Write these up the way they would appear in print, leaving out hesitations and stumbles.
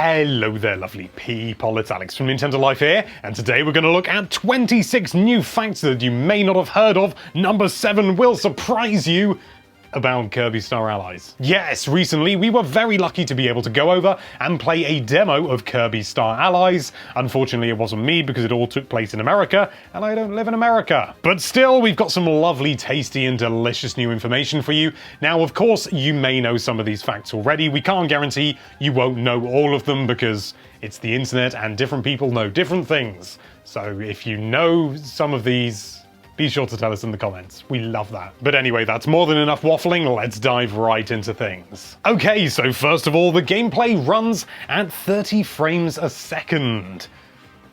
Hello there, lovely people. It's Alex from Nintendo Life here, and today we're going to look at 26 new facts that you may not have heard of. Number 7 will surprise you about Kirby Star Allies. Yes, recently we were very lucky to be able to go over and play a demo of Kirby Star Allies. Unfortunately, it wasn't me because it all took place in America, and I don't live in America. But still, we've got some lovely, tasty, and delicious new information for you. Now, of course, you may know some of these facts already. We can't guarantee you won't know all of them because it's the internet and different people know different things. So if you know some of these, be sure to tell us in the comments. We love that. But anyway, that's more than enough waffling. Let's dive right into things. Okay, so first of all, the gameplay runs at 30 frames a second.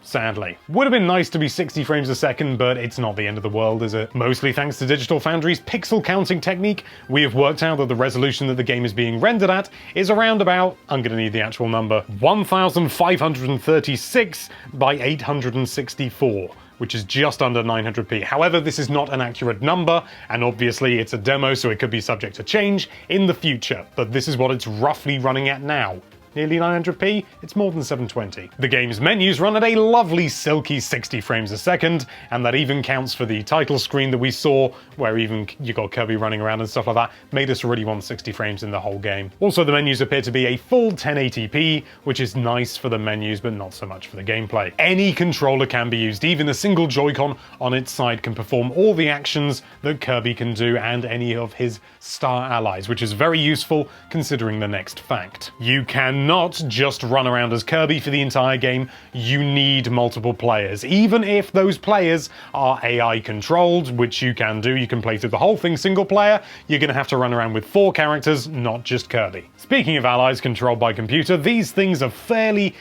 Sadly. Would have been nice to be 60 frames a second, but it's not the end of the world, is it? Mostly thanks to Digital Foundry's pixel counting technique, we have worked out that the resolution that the game is being rendered at is around about, I'm gonna need the actual number, 1536 by 864. Which is just under 900p. However, this is not an accurate number, and obviously it's a demo, so it could be subject to change in the future, but this is what it's roughly running at now. Nearly 900p? It's more than 720. The game's menus run at a lovely silky 60 frames a second, and that even counts for the title screen that we saw, where even you got Kirby running around and stuff like that, made us already want 60 frames in the whole game. Also, the menus appear to be a full 1080p, which is nice for the menus, but not so much for the gameplay. Any controller can be used, even a single Joy-Con on its side can perform all the actions that Kirby can do and any of his Star Allies, which is very useful considering the next fact. You can not just run around as Kirby for the entire game, you need multiple players. Even if those players are AI controlled, which you can do, you can play through the whole thing single player, you're gonna have to run around with 4 characters, not just Kirby. Speaking of allies controlled by computer, these things are fairly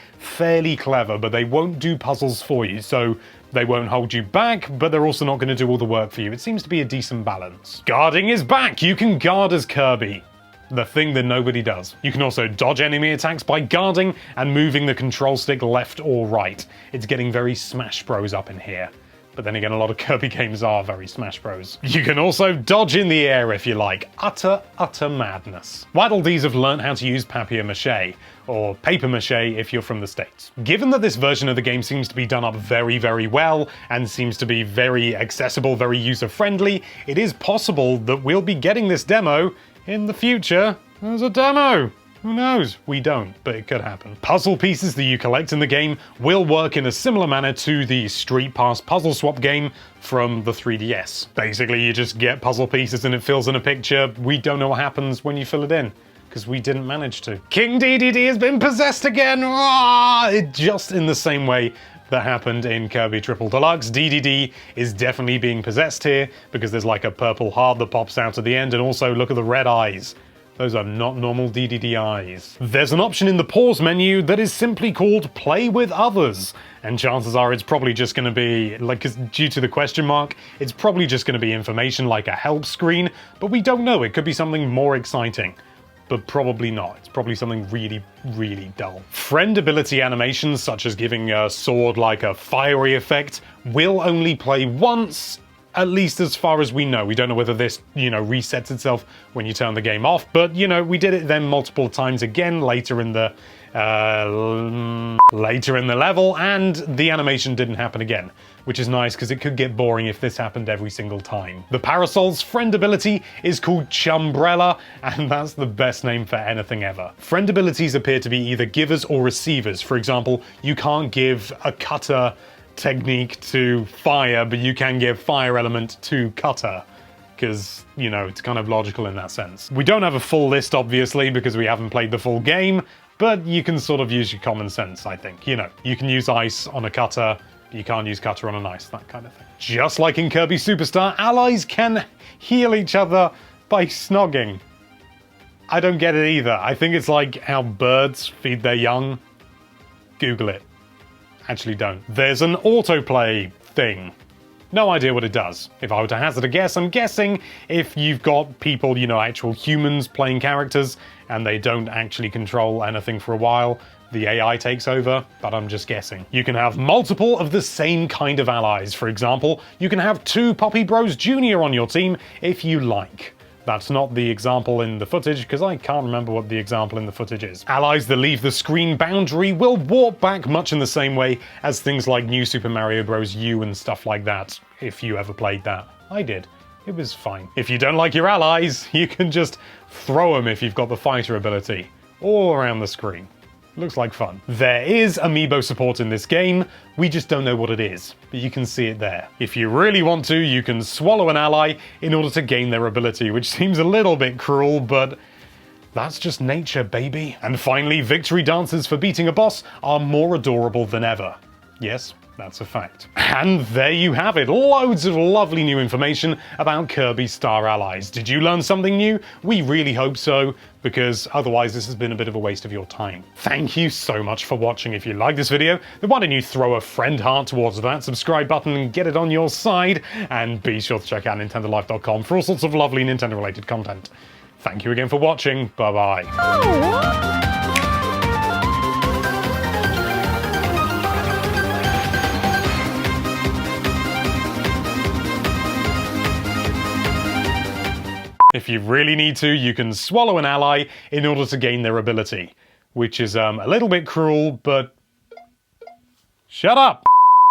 clever, but they won't do puzzles for you, so they won't hold you back, but they're also not going to do all the work for you. It seems to be a decent balance. Guarding is back! You can guard as Kirby. The thing that nobody does. You can also dodge enemy attacks by guarding and moving the control stick left or right. It's getting very Smash Bros up in here. But then again, a lot of Kirby games are very Smash Bros. You can also dodge in the air if you like. Utter madness. Waddle Dees have learned how to use papier-mâché, or paper-mâché if you're from the States. Given that this version of the game seems to be done up very well, and seems to be very accessible, very user-friendly, it is possible that we'll be getting this demo in the future as a demo. Who knows? We don't, but it could happen. Puzzle pieces that you collect in the game will work in a similar manner to the Street Pass puzzle swap game from the 3DS. Basically, you just get puzzle pieces and it fills in a picture. We don't know what happens when you fill it in, because we didn't manage to. King DDD has been possessed again! Just in the same way that happened in Kirby Triple Deluxe. DDD is definitely being possessed here, because there's like a purple heart that pops out at the end, and also look at the red eyes. Those are not normal DDD eyes. There's an option in the pause menu that is simply called Play with Others. And chances are it's probably just going to be, like, due to the question mark, it's probably just going to be information like a help screen, but we don't know. It could be something more exciting. But probably not. It's probably something really dull. Friend ability animations, such as giving a sword like a fiery effect, will only play once, at least as far as we know. We don't know whether this, resets itself when you turn the game off, but, we did it then multiple times again later in the level, and the animation didn't happen again, which is nice because it could get boring if this happened every single time. The Parasol's friend ability is called Chumbrella, and that's the best name for anything ever. Friend abilities appear to be either givers or receivers. For example, you can't give a cutter technique to fire, but you can give fire element to cutter, because, it's kind of logical in that sense. We don't have a full list, obviously, because we haven't played the full game, but you can sort of use your common sense, I think. You can use ice on a cutter, you can't use cutter on an ice, that kind of thing. Just like in Kirby Superstar, allies can heal each other by snogging. I don't get it either. I think it's like how birds feed their young. Google it. Actually don't. There's an autoplay thing. No idea what it does. If I were to hazard a guess, I'm guessing if you've got people, actual humans playing characters, and they don't actually control anything for a while, the AI takes over, but I'm just guessing. You can have multiple of the same kind of allies. For example, you can have 2 Poppy Bros Jr. on your team if you like. That's not the example in the footage, because I can't remember what the example in the footage is. Allies that leave the screen boundary will warp back much in the same way as things like New Super Mario Bros. U and stuff like that, if you ever played that. I did. It was fine. If you don't like your allies, you can just throw them if you've got the fighter ability, all around the screen. Looks like fun. There is amiibo support in this game, we just don't know what it is, but you can see it there. If you really want to, you can swallow an ally in order to gain their ability, which seems a little bit cruel, but that's just nature, baby. And finally, victory dances for beating a boss are more adorable than ever. Yes, that's a fact. And there you have it, loads of lovely new information about Kirby Star Allies. Did you learn something new? We really hope so, because otherwise this has been a bit of a waste of your time. Thank you so much for watching. If you like this video, then why don't you throw a friend heart towards that subscribe button and get it on your side, and be sure to check out nintendolife.com for all sorts of lovely Nintendo related content. Thank you again for watching, bye bye. If you really need to, you can swallow an ally in order to gain their ability, which is a little bit cruel, but shut up!